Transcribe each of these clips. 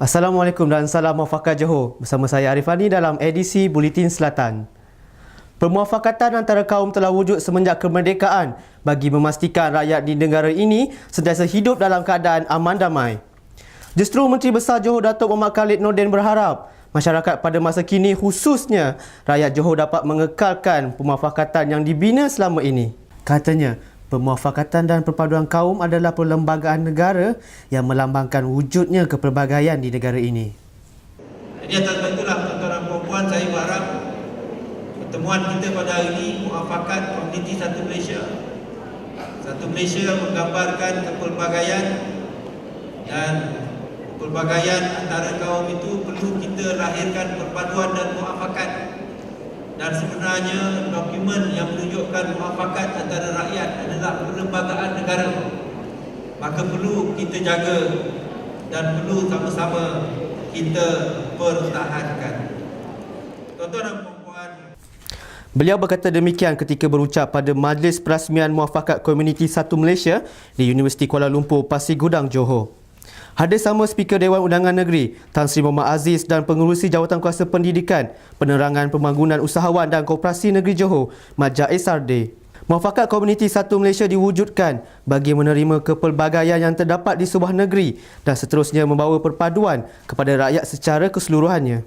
Assalamualaikum dan salam muafakat Johor. Bersama saya Arifani dalam edisi Buletin Selatan. Permuafakatan antara kaum telah wujud semenjak kemerdekaan bagi memastikan rakyat di negara ini sentiasa hidup dalam keadaan aman damai. Justru Menteri Besar Johor Datuk Mohammad Khalid Nordin berharap masyarakat pada masa kini khususnya rakyat Johor dapat mengekalkan permuafakatan yang dibina selama ini. Katanya, permuafakatan dan perpaduan kaum adalah perlembagaan negara yang melambangkan wujudnya kepelbagaian di negara ini. Jadi atas itulah tuan-tuan dan puan-puan, saya berharap pertemuan kita pada hari ini muafakat komuniti Satu Malaysia. Satu Malaysia menggambarkan kepelbagaian, dan kepelbagaian antara kaum itu perlu kita lahirkan perpaduan dan muafakat. Dan sebenarnya dokumen yang menunjukkan muafakat antara rakyat adalah perlembagaan negara. Maka perlu kita jaga dan perlu sama-sama kita pertahankan. Tuan-tuan dan puan-puan, Beliau berkata demikian ketika berucap pada Majlis Perasmian Muafakat Komuniti Satu Malaysia di Universiti Kuala Lumpur, Pasir Gudang, Johor. Hadir sama Speaker Dewan Undangan Negeri Tan Sri Muhammad Aziz dan Pengerusi Jawatan Kuasa Pendidikan, Penerangan Pembangunan Usahawan dan Koperasi Negeri Johor, Mat Jaiz Sardi. Muafakat Komuniti Satu Malaysia diwujudkan bagi menerima kepelbagaian yang terdapat di sebuah negeri dan seterusnya membawa perpaduan kepada rakyat secara keseluruhannya.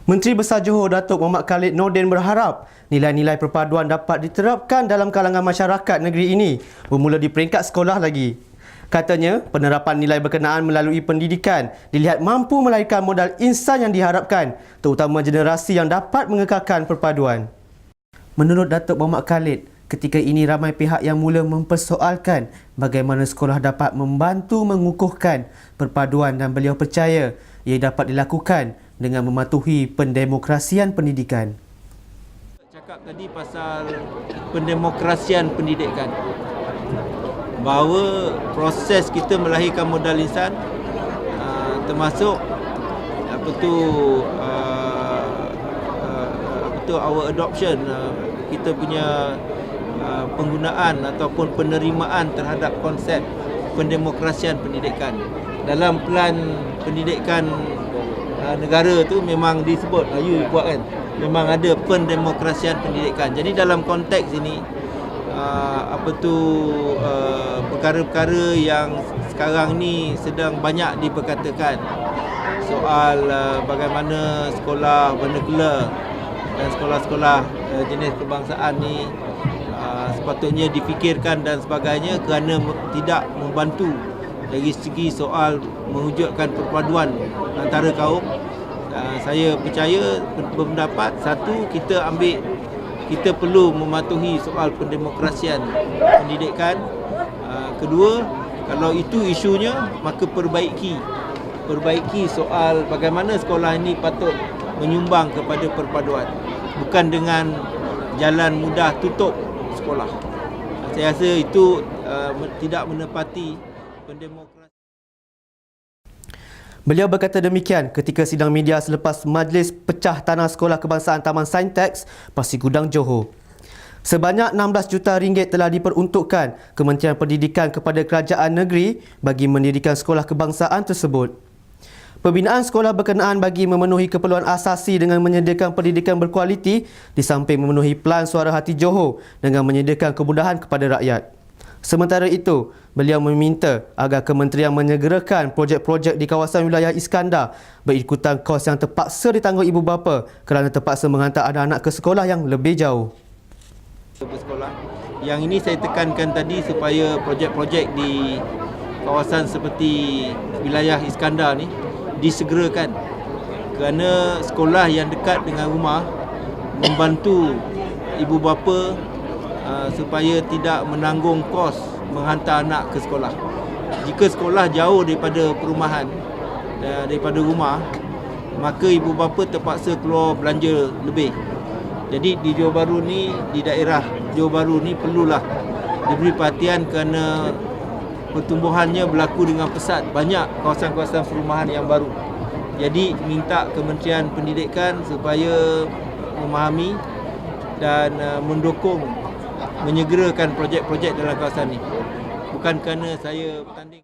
Menteri Besar Johor Datuk Mohammad Khalid Nordin berharap nilai-nilai perpaduan dapat diterapkan dalam kalangan masyarakat negeri ini bermula di peringkat sekolah lagi. Katanya, penerapan nilai berkenaan melalui pendidikan dilihat mampu melahirkan modal insan yang diharapkan, terutama generasi yang dapat mengekalkan perpaduan. Menurut Datuk Mohammad Khalid, ketika ini ramai pihak yang mula mempersoalkan bagaimana sekolah dapat membantu mengukuhkan perpaduan, dan beliau percaya ia dapat dilakukan dengan mematuhi pendemokrasian pendidikan. cakap tadi pasal pendemokrasian pendidikan, bahawa proses kita melahirkan modal insan, termasuk our adoption, kita punya penggunaan ataupun penerimaan terhadap konsep pendemokrasian pendidikan. Dalam pelan pendidikan negara tu memang disebut, you buat kan, memang ada pendemokrasian pendidikan. Jadi dalam konteks ini, perkara-perkara yang sekarang ni sedang banyak diperkatakan, soal bagaimana sekolah vernacular dan sekolah-sekolah jenis kebangsaan ni sepatutnya difikirkan dan sebagainya, kerana tidak membantu dari segi soal mewujudkan perpaduan antara kaum. Saya percaya, berpendapat, satu, kita perlu mematuhi soal pendemokrasian pendidikan. Kedua, kalau itu isunya, maka perbaiki soal bagaimana sekolah ini patut menyumbang kepada perpaduan, bukan dengan jalan mudah tutup sekolah. Saya rasa itu tidak menepati pendemokrasi. Beliau berkata demikian ketika sidang media selepas Majlis Pecah Tanah Sekolah Kebangsaan Taman Saintex, Pasir Gudang, Johor. Sebanyak 16 juta ringgit telah diperuntukkan Kementerian Pendidikan kepada kerajaan negeri bagi mendirikan sekolah kebangsaan tersebut. Pembinaan sekolah berkenaan bagi memenuhi keperluan asasi dengan menyediakan pendidikan berkualiti, di samping memenuhi Pelan Suara Hati Johor dengan menyediakan kemudahan kepada rakyat. Sementara itu, beliau meminta agar kementerian menyegerakan projek-projek di kawasan wilayah Iskandar berikutan kos yang terpaksa ditanggung ibu bapa kerana terpaksa menghantar anak-anak ke sekolah yang lebih jauh. Bersekolah. Yang ini saya tekankan tadi, supaya projek-projek di kawasan seperti wilayah Iskandar ni disegerakan, kerana sekolah yang dekat dengan rumah membantu ibu bapa supaya tidak menanggung kos menghantar anak ke sekolah. Jika sekolah jauh daripada perumahan, daripada rumah, maka ibu bapa terpaksa keluar belanja lebih. Jadi di Johor Bahru ni, di daerah Johor Bahru ni perlulah diberi perhatian, kerana pertumbuhannya berlaku dengan pesat, banyak kawasan-kawasan perumahan yang baru. Jadi minta Kementerian Pendidikan supaya memahami dan mendukung, menyegerakan projek-projek dalam kawasan ini. Bukan kerana saya bertanding.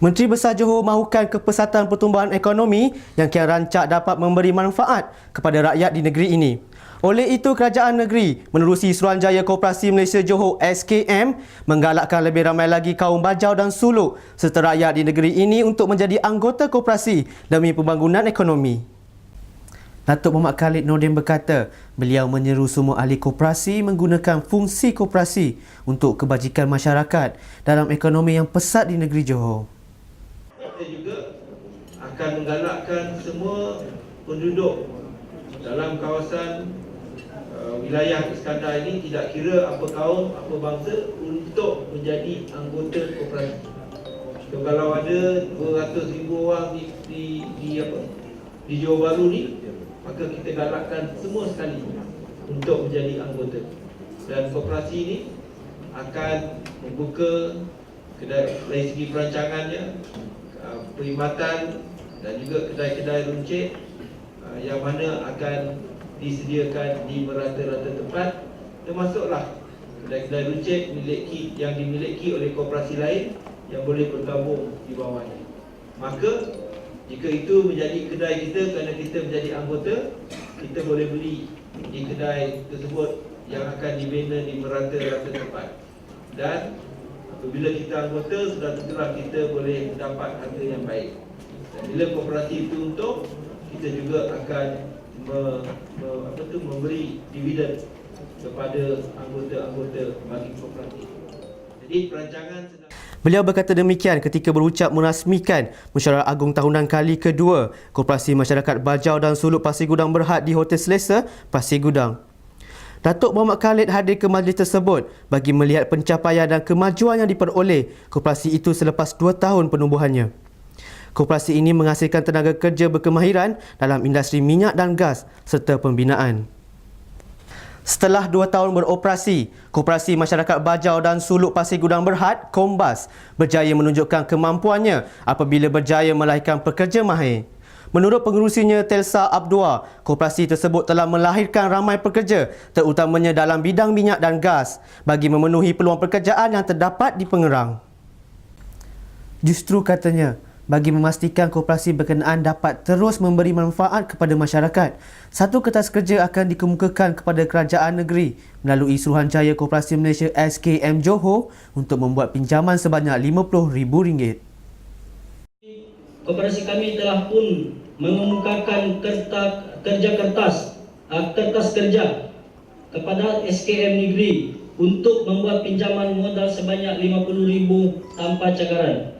Menteri Besar Johor mahukan kepesatan pertumbuhan ekonomi yang kian rancak dapat memberi manfaat kepada rakyat di negeri ini. Oleh itu, kerajaan negeri menerusi Suruhanjaya Koperasi Malaysia Johor SKM menggalakkan lebih ramai lagi kaum Bajau dan Suluk serta rakyat di negeri ini untuk menjadi anggota koperasi demi pembangunan ekonomi. Datuk Muhammad Khalid Nordin berkata, beliau menyeru semua ahli koperasi menggunakan fungsi koperasi untuk kebajikan masyarakat dalam ekonomi yang pesat di negeri Johor. Kita juga akan menggalakkan semua penduduk dalam kawasan wilayah Iskandar ini, tidak kira apa kaum, apa bangsa, untuk menjadi anggota koperasi. So, kalau ada 200,000 orang di Johor Bahru ni, maka kita galakkan semua sekali untuk menjadi anggota. Dan koperasi ini akan membuka dari segi perancangannya, perkhidmatan dan juga kedai-kedai runcit yang mana akan disediakan di merata-rata tempat, termasuklah kedai-kedai runcit yang dimiliki oleh koperasi lain yang boleh bergabung di bawahnya. Maka jika itu menjadi kedai kita kerana kita menjadi anggota, kita boleh beli di kedai tersebut yang akan dibina di merata-rata tempat. Dan apabila kita anggota, sudah tentulah kita boleh mendapat harga yang baik. Dan bila koperasi itu untung, kita juga akan memberi dividen kepada anggota-anggota bagi koperasi. Jadi perancangan sedang... Beliau berkata demikian ketika berucap merasmikan Mesyuarat Agung Tahunan kali kedua Koperasi Masyarakat Bajau dan Suluk Pasir Gudang Berhad di Hotel Selesa, Pasir Gudang. Datuk Muhammad Khalid hadir ke majlis tersebut bagi melihat pencapaian dan kemajuan yang diperoleh koperasi itu selepas 2 tahun penubuhannya. Koperasi ini menghasilkan tenaga kerja berkemahiran dalam industri minyak dan gas serta pembinaan. Setelah 2 tahun beroperasi, Koperasi Masyarakat Bajau dan Suluk Pasir Gudang Berhad, KOMBAS, berjaya menunjukkan kemampuannya apabila berjaya melahirkan pekerja mahir. Menurut pengerusinya Telsa Abdua, koperasi tersebut telah melahirkan ramai pekerja, terutamanya dalam bidang minyak dan gas, bagi memenuhi peluang pekerjaan yang terdapat di Pengerang. Justru katanya, bagi memastikan koperasi berkenaan dapat terus memberi manfaat kepada masyarakat, satu kertas kerja akan dikemukakan kepada kerajaan negeri melalui Suruhanjaya Koperasi Malaysia SKM Johor untuk membuat pinjaman sebanyak RM50,000. Koperasi kami telah pun mengemukakan kertas kerja kepada SKM negeri untuk membuat pinjaman modal sebanyak RM50,000 tanpa cakaran.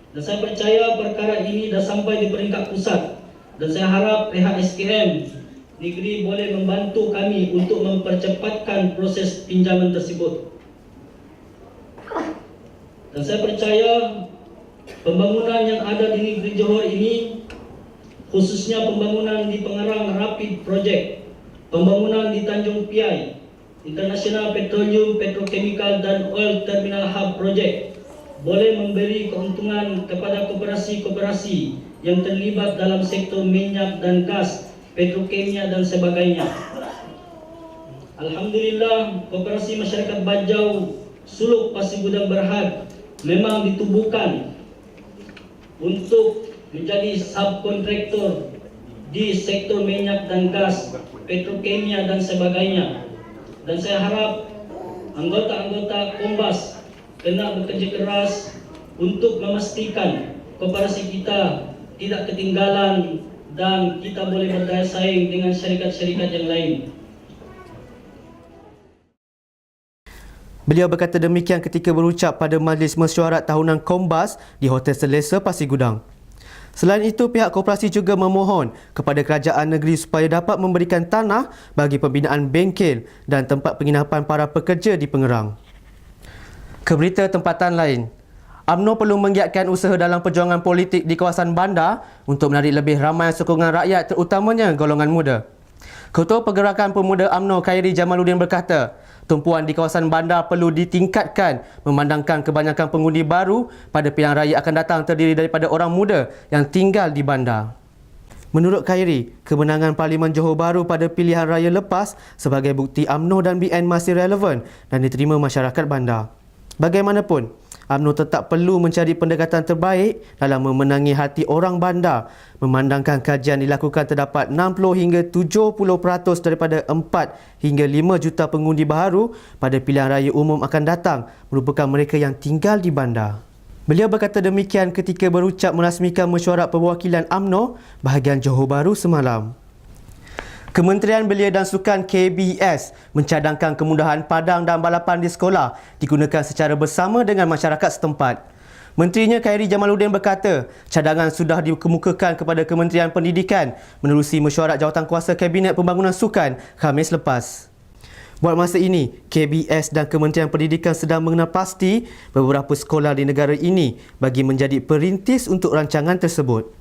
Dan saya percaya perkara ini dah sampai di peringkat pusat, dan saya harap pihak SKM negeri boleh membantu kami untuk mempercepatkan proses pinjaman tersebut. Dan saya percaya pembangunan yang ada di negeri Johor ini, khususnya pembangunan di Pengerang Rapid Project, pembangunan di Tanjung Piai, International Petroleum, Petrochemical dan Oil Terminal Hub Project, boleh memberi keuntungan kepada koperasi-koperasi yang terlibat dalam sektor minyak dan gas, petrokimia dan sebagainya. Alhamdulillah, Koperasi Masyarakat Bajau Suluk Pasir Gudang Berhad memang ditubuhkan untuk menjadi subkontraktor di sektor minyak dan gas, petrokimia dan sebagainya. Dan saya harap anggota-anggota KOMBAS kena bekerja keras untuk memastikan koperasi kita tidak ketinggalan dan kita boleh berdaya saing dengan syarikat-syarikat yang lain. Beliau berkata demikian ketika berucap pada Majlis Mesyuarat Tahunan KOMBAS di Hotel Selesa, Pasir Gudang. Selain itu, pihak koperasi juga memohon kepada kerajaan negeri supaya dapat memberikan tanah bagi pembinaan bengkel dan tempat penginapan para pekerja di Pengerang. Ke berita tempatan lain, UMNO perlu menggiatkan usaha dalam perjuangan politik di kawasan bandar untuk menarik lebih ramai sokongan rakyat, terutamanya golongan muda. Ketua Pergerakan Pemuda UMNO Khairi Jamaluddin berkata, tumpuan di kawasan bandar perlu ditingkatkan memandangkan kebanyakan pengundi baru pada pilihan raya akan datang terdiri daripada orang muda yang tinggal di bandar. Menurut Khairi, kemenangan Parlimen Johor Bahru pada pilihan raya lepas sebagai bukti UMNO dan BN masih relevan dan diterima masyarakat bandar. Bagaimanapun, UMNO tetap perlu mencari pendekatan terbaik dalam memenangi hati orang bandar, memandangkan kajian dilakukan terdapat 60 hingga 70% daripada 4 hingga 5 juta pengundi baharu pada pilihan raya umum akan datang merupakan mereka yang tinggal di bandar. Beliau berkata demikian ketika berucap merasmikan mesyuarat perwakilan UMNO bahagian Johor Bahru semalam. Kementerian Belia dan Sukan KBS mencadangkan kemudahan padang dan balapan di sekolah digunakan secara bersama dengan masyarakat setempat. Menterinya Khairi Jamaluddin berkata, cadangan sudah dikemukakan kepada Kementerian Pendidikan menerusi mesyuarat Jawatankuasa Kabinet Pembangunan Sukan Khamis lepas. Buat masa ini, KBS dan Kementerian Pendidikan sedang mengenal pasti beberapa sekolah di negara ini bagi menjadi perintis untuk rancangan tersebut.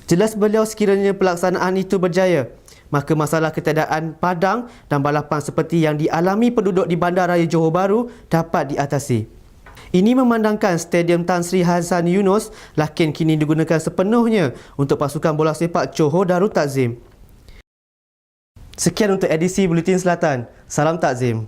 Jelas beliau sekiranya pelaksanaan itu berjaya, maka masalah ketiadaan padang dan balapan seperti yang dialami penduduk di Bandaraya Johor Bahru dapat diatasi. Ini memandangkan Stadium Tan Sri Hassan Yunos Lakin kini digunakan sepenuhnya untuk pasukan bola sepak Johor Darul Takzim. Sekian untuk edisi Buletin Selatan. Salam Takzim.